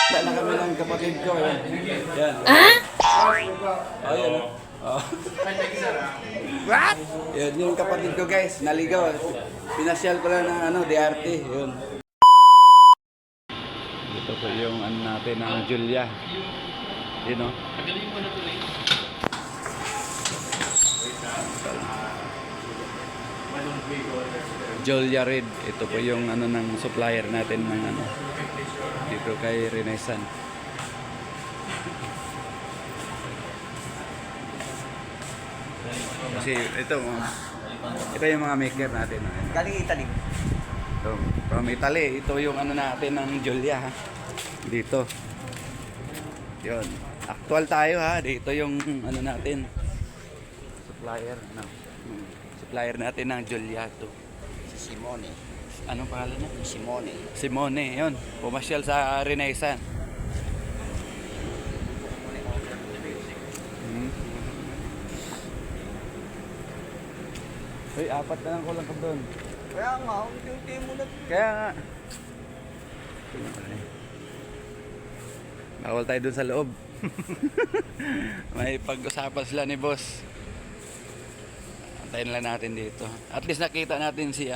Na kami ng kapatid ko. Yan. Yan. Ah? Oh, yan. Oh. What? Yan yung kapatid ko guys. Naligaw. Pinasyal ko lang ng DRT. Yun. Ito po yung natin ng Julia. Yun o. Julia Red. Ito po yung ng supplier natin ng dito kay Renaissance. Kasi ito yung mga maker natin. Galing Italy. Ito, from Italy. Ito yung natin ng Julia ha. Dito. Yun. Actual tayo ha. Dito yung natin. Supplier. Supplier natin ng Julia to. Si Simone. Anong pangalan niya? Simone. Simone. Yun. Pumasyal sa Renaissance. Uy, 4 na lang kulang ko doon. Kaya nga, unti-unti mo na. Kaya nga. Bawal tayo doon sa loob. May pag-usapan sila ni boss. Antayin lang natin dito. At least nakita natin si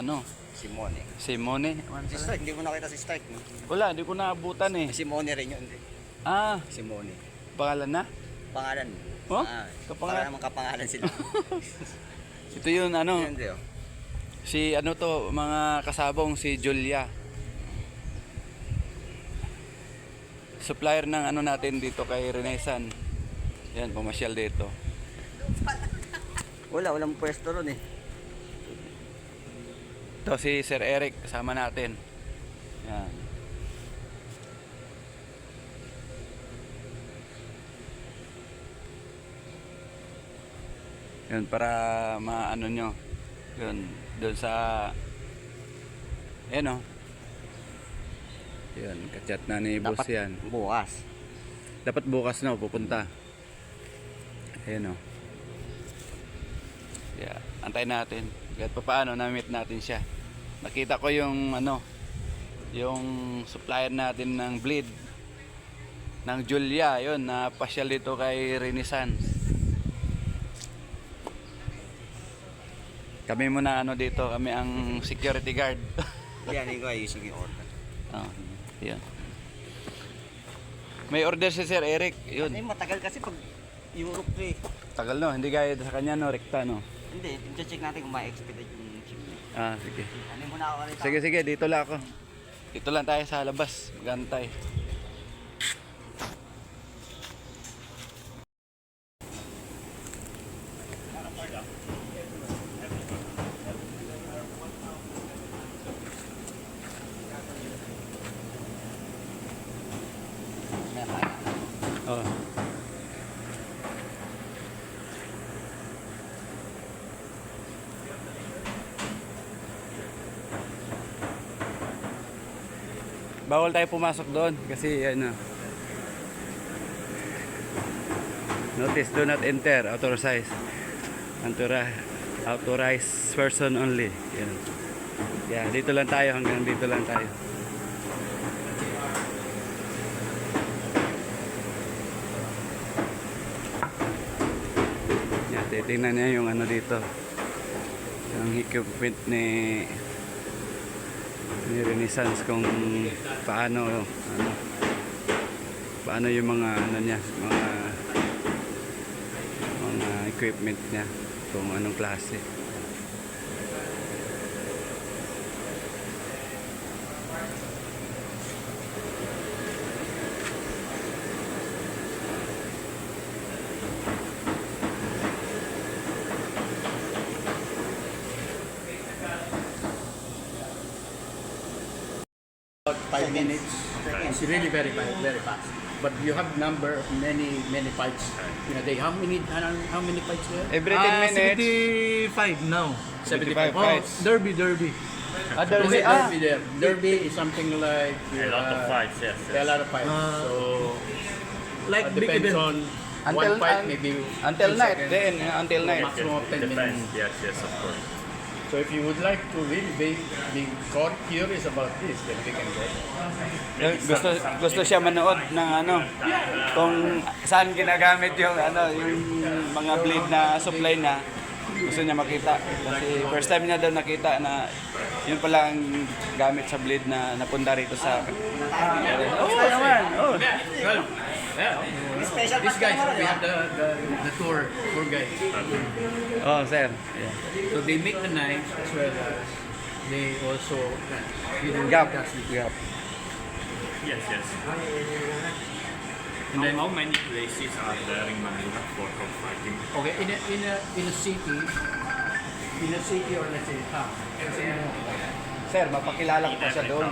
Simone. Simone. Si Stark, hindi ko nakita si Stark. No? Wala, hindi ko naabutan eh. Simone rin yun. Ah, Simone. pangalan na? Pangalan. Oh? Para naman kapangalan sila. Ito yun Yun din, oh. si to, mga kasabong si Julia. Supplier ng natin dito kay Renaissance. Yan, pumasyal dito. Walang pwesto ron eh. Ito si Sir Eric, kasama natin. Yan. Yun, para maano nyo. Yun, doon sa Yun kachat na ni boss Dapat yan. bukas. Dapat bukas na pupunta. Ayun Yeah, antayin natin. Kahit pa paano na-meet natin siya. Nakita ko yung yung supplier natin ng bleed ng Julia, yun, na pasyal dito kay Renaissance. Kami muna dito, kami ang security guard. Yan, hindi ko ayusin yung order. Yun. May order si Sir Eric, yun. Ano matagal kasi pag Europe eh. Tagal hindi gaya sa kanya rekta Hindi, check natin kung ma-expedite yung shipment. Sige. Ano muna ako rin. Sige, dito lang ako. Dito lang tayo sa labas, magantay. Oh. Bawal tayo pumasok doon kasi notice, do not enter, authorized person only. Yan. Yeah, dito lang tayo, hanggang dito lang tayo. Yeah, titingnan niya yung dito. Yung equipment ni Renaissance, kung paano yung mga niya, mga equipment niya, kung anong klase. About 5 minutes. It's really very fast. But you have number of many fights in a day. How many fights you have? Every 10 minutes. 75 now. 75 Oh, fights. Derby. Derby. Derby there. Derby is something like A lot of fights, yes. a lot of fights. So Like big depends event. on Until one fight night. maybe Until 10 night, seconds. then until night. Maximum of 10 Depends. minutes. Yes, of course. So if you would like to really be curious about this, then we can go. Gusto siya manood ng ano, kung saan ginagamit yung ano, yung mga blade na supply na gusto niya makita. Kasi first time niya daw nakita na yun pala ang gamit sa blade na napunta rito sa... Oo naman, oo. Well, yeah. These guys, we have the tour guide. Oh, sir. Yeah. So they make the knives as well as they also Gap. casting. Gap. Yes, yes. And then how many places are there in Manila for cockfighting? Okay, in a city or let's say town. Sir, mapakilala ko pa siya doon.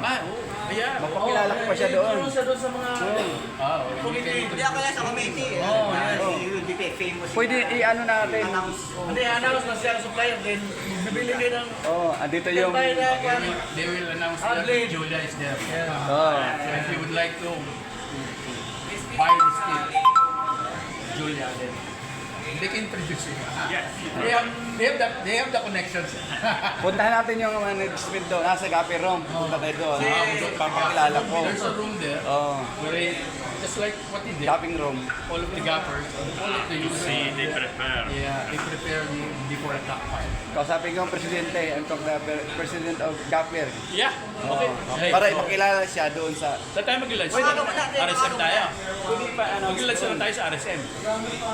Yeah. Mapakilala ko pa siya doon. Doon sa mga Hindi ako lang sa committee. You will be famous. Pwede i-ano natin. Hindi, announce na siya supplier, then bibili kayo ng Oh, andito yung... they will announce that Julia is there. Oh. So if you would like to buy this kit, Julia, then they can introduce you. They have the connections. Puntahan natin yung mga nag-speed doon. Nasa Gapi Room. Punta tayo doon. Papakilala ko. There's a room there Oh, where just like what he did, Gaping Room. all of the gappers, all of the users, See, they prepare. they prepare before a cockfight. Kausapin ko ang presidente. I'm talking the president of Gapir. Yeah, okay. Hey, Para ipakilala siya doon sa... Sa tayo mag-lunch? RSM tayo. Mag-lunch na tayo sa RSM.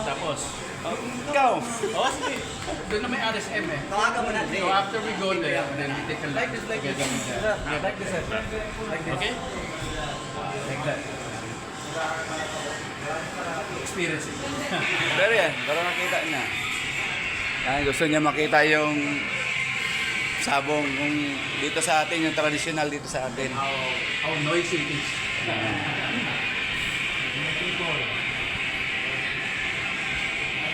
Tapos, Ikaw! oh, sige. Doon na may RSM eh. Tawagan mo na, Dre. So after we go there, then we take a lunch together with them. Like this, sir. Like this. Okay? Like that. Experience it. Pero yan, para makita niya. Yan, gusto niya makita yung sabong kung dito sa atin, yung traditional dito sa atin. How noisy it is.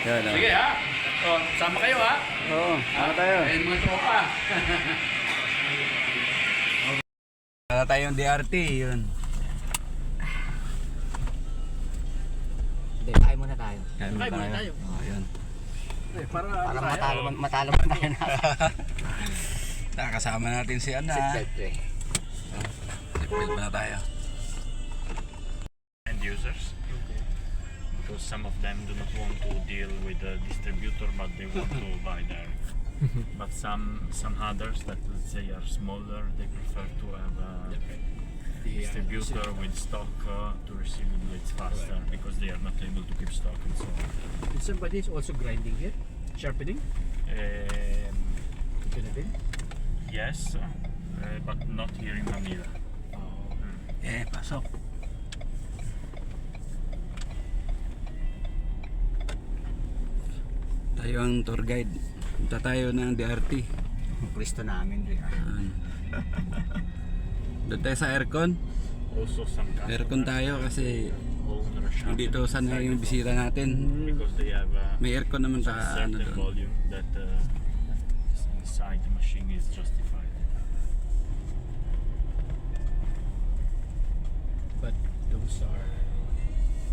Yan, oh. Sige ha. Oh, sama kayo ha. Oo, ano tayo? Ayun mga tropa. Para tayong DRT, yun. Hindi, kain muna tayo. Kain Kain muna tayo. Oh, yun. Para Matalo pa tayo na. Kasama natin si Ana. Seatbelt, Dre. Seatbelt na tayo. End users. Because some of them do not want to deal with the distributor, but they want to buy direct. But some others that let's say are smaller, they prefer to have a distributor with stock to receive the blades faster because they are not able to keep stock and so on. somebody is also grinding here, sharpening. Philippines. Yes, but not here in Manila. Pasok. Tayo ang tour guide. Punta tayo ng DRT. Pwesto namin, Dre. Doon tayo sa aircon. Also some Aircon tayo kasi owner shop dito sana yung bisita natin. because they have May aircon naman sa ano certain doon. volume that inside the machine is justified. But those are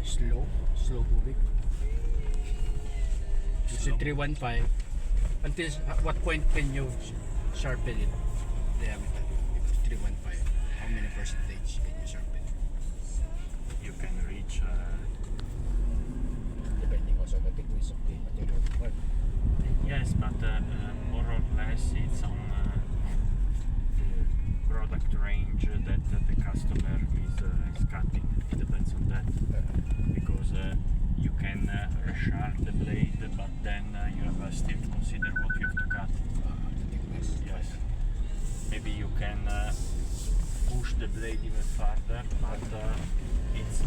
slow moving. You see 315. Until what point can you sharpen it? Diameter. If 315, how many percentage can you sharpen? You can reach Depending also on the thickness of the material. But yes, but more or less it's on the product range that the customer is cutting. It depends on that because you can resharp the blade, but then you have still to consider what you have to cut. the thickness. Yes, maybe you can push the blade even further, but it's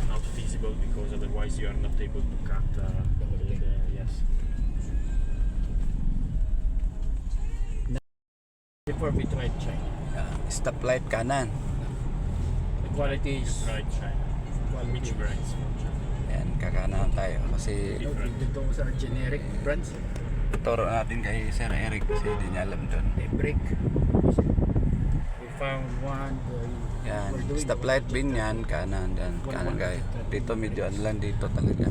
not feasible because otherwise you are not able to cut yes. Before we tried China, Stoplight kanan. the quality is Right, China. Which brands? Yan, kakanan tayo kasi Those are generic brands. turo natin kay Sir Eric kasi hindi niya alam doon. They break. We found one. Yan, stoplight bin yan, kanan yan, kanan guys. Dito medyo ano lang dito talaga.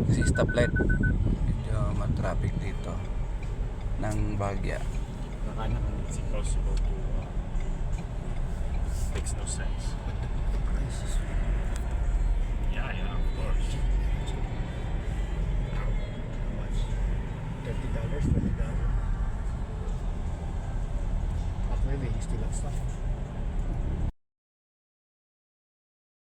Kasi stoplight, medyo matraffic dito ng Bagya. kanan. It's impossible to. Makes no sense. Yeah, of course. $30, $20. But maybe he still have stuff.